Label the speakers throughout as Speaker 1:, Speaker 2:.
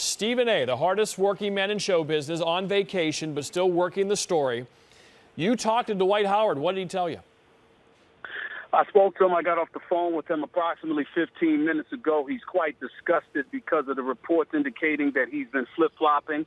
Speaker 1: Stephen A., the hardest working man in show business, on vacation, but still working the story. You talked to Dwight Howard. What did he tell you?
Speaker 2: I spoke to him. I got off the phone with him approximately 15 minutes ago. He's quite disgusted because of the reports indicating that he's been flip-flopping.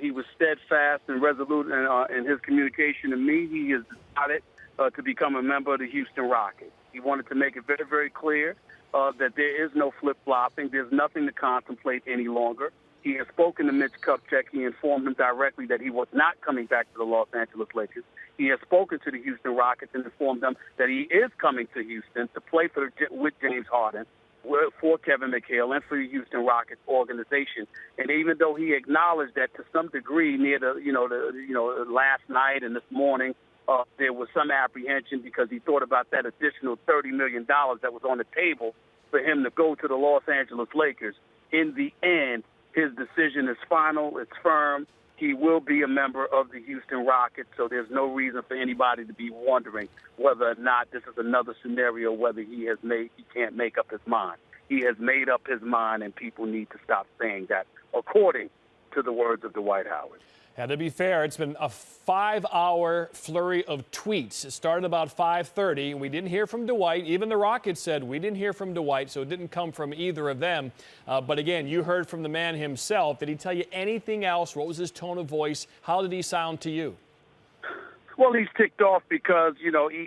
Speaker 2: He was steadfast and resolute in his communication to me. He has decided to become a member of the Houston Rockets. He wanted to make it very, very clear that there is no flip-flopping. There's nothing to contemplate any longer. He has spoken to Mitch Kupchak. He informed him directly that he was not coming back to the Los Angeles Lakers. He has spoken to the Houston Rockets and informed them that he is coming to Houston to play with James Harden, for Kevin McHale, and for the Houston Rockets organization. And even though he acknowledged that to some degree near the last night and this morning, there was some apprehension because he thought about that additional $30 million that was on the table for him to go to the Los Angeles Lakers. In the end, his decision is final. It's firm. He will be a member of the Houston Rockets, so there's no reason for anybody to be wondering whether or not this is another scenario, whether he can't make up his mind. He has made up his mind, and people need to stop saying that, according to the words of Dwight Howard.
Speaker 1: And to be fair, it's been a 5-hour flurry of tweets. It started about 5:30, and we didn't hear from Dwight. Even the Rockets said we didn't hear from Dwight, so it didn't come from either of them. But again, you heard from the man himself. Did he tell you anything else? What was his tone of voice? How did he sound to you?
Speaker 2: Well, he's ticked off because,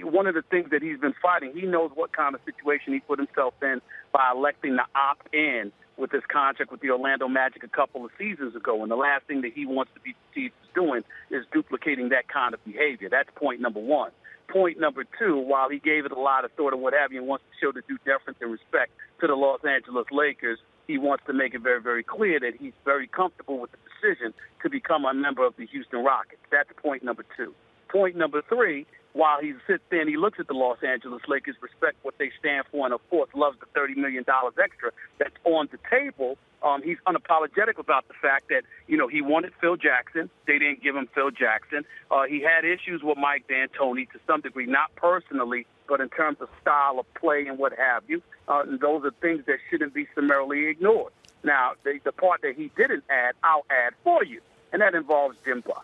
Speaker 2: one of the things that he's been fighting, he knows what kind of situation he put himself in by electing to opt in with his contract with the Orlando Magic a couple of seasons ago. And the last thing that he wants to be perceived as doing is duplicating that kind of behavior. That's point number one. Point number two, while he gave it a lot of thought and what have you and wants to show the due deference and respect to the Los Angeles Lakers, he wants to make it very, very clear that he's very comfortable with the decision to become a member of the Houston Rockets. That's point number two. Point number three, while he sits there and he looks at the Los Angeles Lakers, respect what they stand for, and, of course, loves the $30 million extra that's on the table, he's unapologetic about the fact that, he wanted Phil Jackson. They didn't give him Phil Jackson. He had issues with Mike D'Antoni to some degree, not personally, but in terms of style of play and what have you. And those are things that shouldn't be summarily ignored. Now, the part that he didn't add, I'll add for you, and that involves Jim Buss.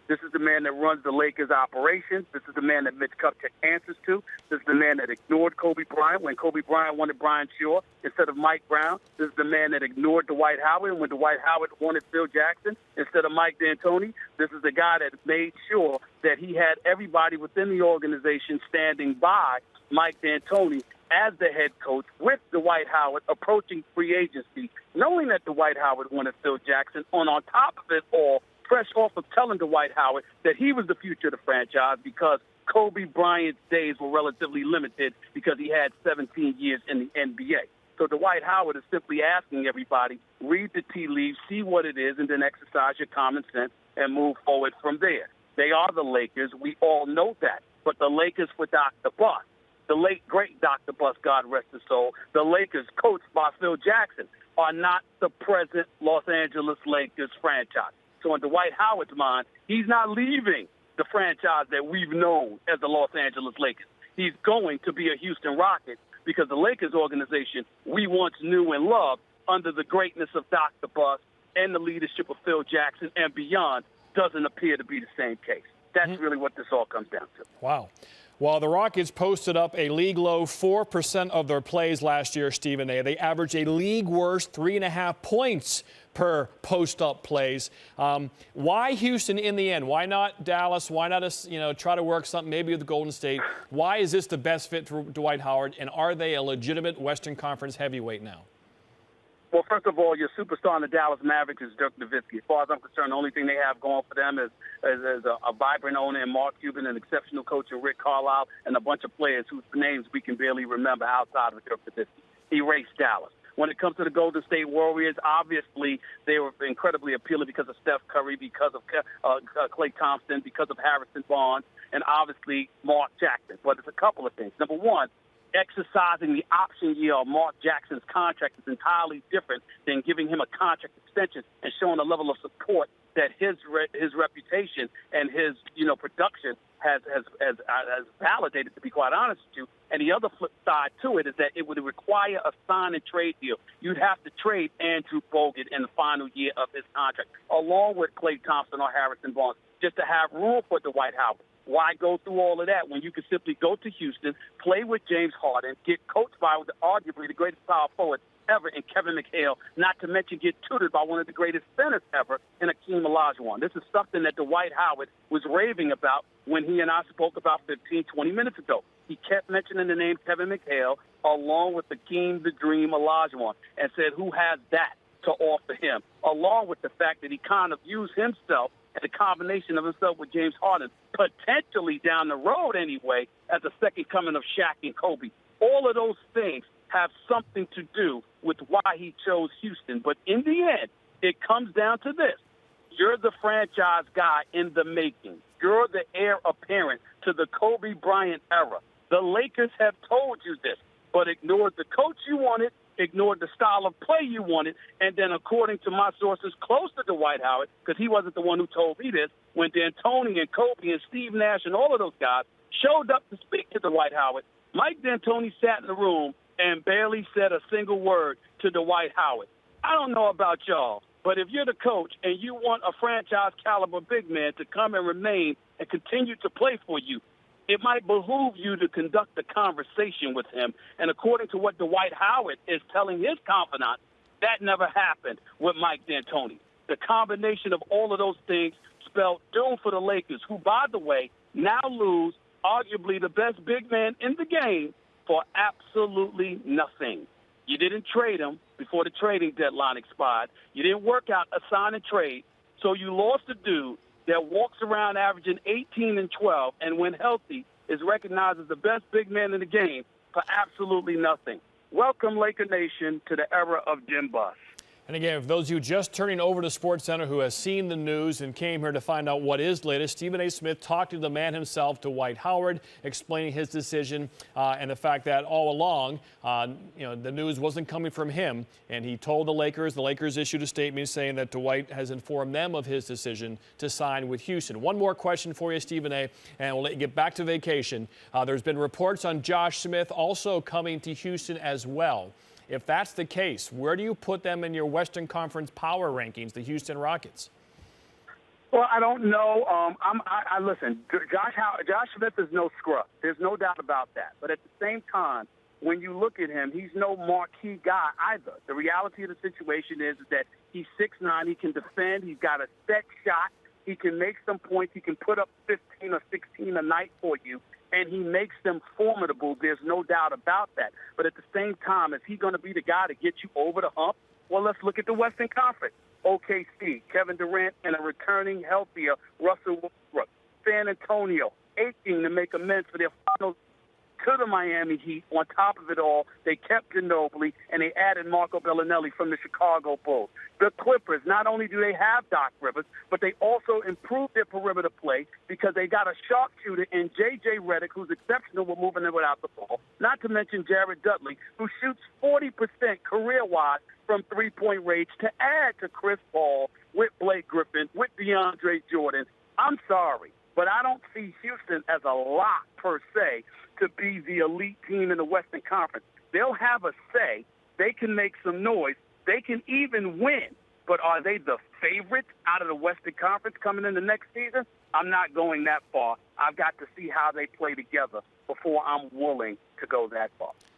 Speaker 2: This is the man that runs the Lakers operations. This is the man that Mitch Kupchak answers to. This is the man that ignored Kobe Bryant when Kobe Bryant wanted Brian Shaw instead of Mike Brown. This is the man that ignored Dwight Howard when Dwight Howard wanted Phil Jackson instead of Mike D'Antoni. This is the guy that made sure that he had everybody within the organization standing by Mike D'Antoni as the head coach with Dwight Howard approaching free agency, knowing that Dwight Howard wanted Phil Jackson. On top of it all, fresh off of telling Dwight Howard that he was the future of the franchise because Kobe Bryant's days were relatively limited because he had 17 years in the NBA. So Dwight Howard is simply asking everybody, read the tea leaves, see what it is, and then exercise your common sense and move forward from there. They are the Lakers. We all know that. But the Lakers for Dr. Buss, the late, great Dr. Buss, God rest his soul, the Lakers coached by Phil Jackson, are not the present Los Angeles Lakers franchise. So in Dwight Howard's mind, he's not leaving the franchise that we've known as the Los Angeles Lakers. He's going to be a Houston Rocket because the Lakers organization we once knew and loved under the greatness of Dr. Buss and the leadership of Phil Jackson and beyond doesn't appear to be the same case. That's really what this all comes down to.
Speaker 1: Wow. Well, the Rockets posted up a league-low 4% of their plays last year, Stephen A. They averaged a league-worst 3.5 points per post-up plays. Why Houston in the end? Why not Dallas? Why not try to work something maybe with Golden State? Why is this the best fit for Dwight Howard, and are they a legitimate Western Conference heavyweight now?
Speaker 2: Well, first of all, your superstar in the Dallas Mavericks is Dirk Nowitzki. As far as I'm concerned, the only thing they have going for them is a vibrant owner in Mark Cuban, an exceptional coach in Rick Carlisle, and a bunch of players whose names we can barely remember outside of Dirk Nowitzki. Erase Dallas. When it comes to the Golden State Warriors, obviously they were incredibly appealing because of Steph Curry, because of Klay Thompson, because of Harrison Barnes, and obviously Mark Jackson. But it's a couple of things. Number one, exercising the option year of Mark Jackson's contract is entirely different than giving him a contract extension and showing a level of support that his reputation and his production has validated, to be quite honest with you. And the other flip side to it is that it would require a sign and trade deal. You'd have to trade Andrew Bogut in the final year of his contract, along with Klay Thompson or Harrison Barnes, just to have room for Dwight Howard. Why go through all of that when you can simply go to Houston, play with James Harden, get coached by arguably the greatest power forward ever in Kevin McHale, not to mention get tutored by one of the greatest centers ever in Akeem Olajuwon. This is something that Dwight Howard was raving about when he and I spoke about 15, 20 minutes ago. He kept mentioning the name Kevin McHale along with Akeem the Dream Olajuwon and said, who has that to offer him, along with the fact that he kind of views himself and the combination of himself with James Harden, potentially down the road anyway, as a second coming of Shaq and Kobe. All of those things have something to do with why he chose Houston. But in the end, it comes down to this. You're the franchise guy in the making. You're the heir apparent to the Kobe Bryant era. The Lakers have told you this, but ignored the coach you wanted, ignored the style of play you wanted, and then according to my sources close to Dwight Howard, because he wasn't the one who told me this, when D'Antoni and Kobe and Steve Nash and all of those guys showed up to speak to Dwight Howard, Mike D'Antoni sat in the room and barely said a single word to Dwight Howard. I don't know about y'all, but if you're the coach and you want a franchise-caliber big man to come and remain and continue to play for you, it might behoove you to conduct a conversation with him. And according to what Dwight Howard is telling his confidant, that never happened with Mike D'Antoni. The combination of all of those things spelled doom for the Lakers, who, by the way, now lose arguably the best big man in the game for absolutely nothing. You didn't trade him before the trading deadline expired. You didn't work out a sign and trade. So you lost a dude that walks around averaging 18 and 12 and when healthy is recognized as the best big man in the game for absolutely nothing. Welcome, Laker Nation, to the era of Jim Buss.
Speaker 1: And again, for those of you just turning over to SportsCenter who has seen the news and came here to find out what is latest, Stephen A. Smith talked to the man himself, Dwight Howard, explaining his decision and the fact that all along, the news wasn't coming from him. And he told the Lakers issued a statement saying that Dwight has informed them of his decision to sign with Houston. One more question for you, Stephen A., and we'll let you get back to vacation. There's been reports on Josh Smith also coming to Houston as well. If that's the case, where do you put them in your Western Conference power rankings, the Houston Rockets?
Speaker 2: Well, I don't know. Listen, Josh Smith is no scrub. There's no doubt about that. But at the same time, when you look at him, he's no marquee guy either. The reality of the situation is that he's 6'9", he can defend, he's got a set shot, he can make some points, he can put up 15 or 16 a night for you, and he makes them formidable. There's no doubt about that. But at the same time, is he going to be the guy to get you over the hump? Well, let's look at the Western Conference. OKC, Kevin Durant, and a returning healthier Russell Westbrook. San Antonio, aching to make amends for their finals to the Miami Heat. On top of it all, they kept Ginobili, and they added Marco Bellinelli from the Chicago Bulls. The Clippers, not only do they have Doc Rivers, but they also improved their perimeter play because they got a sharpshooter in J.J. Redick, who's exceptional with moving it without the ball, not to mention Jared Dudley, who shoots 40% career-wise from three-point range to add to Chris Paul with Blake Griffin, with DeAndre Jordan. I'm sorry, but I don't see Houston as a lock per se to be the elite team in the Western Conference. They'll have a say. They can make some noise. They can even win. But are they the favorites out of the Western Conference coming in the next season? I'm not going that far. I've got to see how they play together before I'm willing to go that far.